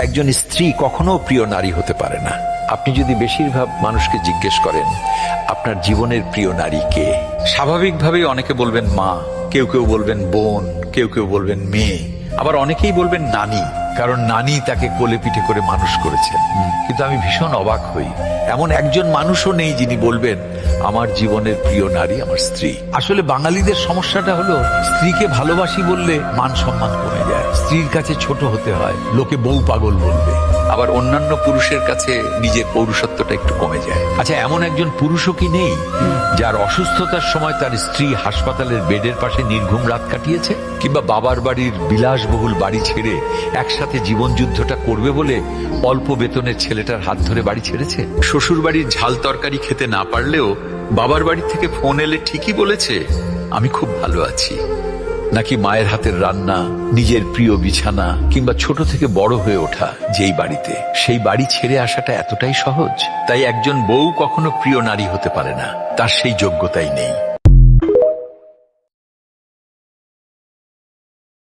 একজন স্ত্রী কখনো প্রিয় নারী হতে পারে না। আপনি যদি বেশিরভাগ মানুষকে জিজ্ঞেস করেন আপনার জীবনের প্রিয় নারী কে, স্বাভাবিকভাবেই অনেকে বলবেন মা, কেউ কেউ বলবেন বোন, কেউ কেউ বলবেন মেয়ে, আবার অনেকেই বলবেন নানি, কারণ নানি তাকে কোলে পিঠে করে মানুষ করেছেন। কিন্তু আমি ভীষণ অবাক হই, এমন একজন মানুষও নেই যিনি বলবেন আমার জীবনের প্রিয় নারী আমার স্ত্রী। আসলে বাঙালিদের সমস্যাটা হলো স্ত্রীকে ভালোবাসি বললে মান সম্মান কমে যায়, স্ত্রীর কাছে ছোট হতে হয়, লোকে বউ পাগল বলবে, আবার অন্যান্য পুরুষের কাছে নিজের পৌরুষত্বটা একটু কমে যায়। আচ্ছা, এমন একজন পুরুষও কি নেই যার অসুস্থতার সময় তার স্ত্রী হাসপাতালের বেডের পাশে নির্ঘুম রাত কাটিয়েছে, কিংবা বাবার বাড়ির বিলাসবহুল বাড়ি ছেড়ে একসাথে জীবন যুদ্ধটা করবে বলে অল্প বেতনের ছেলেটার হাত ধরে বাড়ি ছেড়েছে? শ্বশুর বাড়ির ঝাল তরকারি খেতে না পারলেও বাবার বাড়ি থেকে ফোন এলে ঠিকই বলেছে আমি খুব ভালো আছি। নাকি মায়ের হাতের রান্না, নিজের প্রিয় বিছানা, কিংবা ছোট থেকে বড় হয়ে ওঠা যেই বাড়িতে, সেই বাড়ি ছেড়ে আসাটা এতটাই সহজ? তাই একজন বউ কখনো প্রিয় নারী হতে পারে না, তার সেই যোগ্যতাই নেই।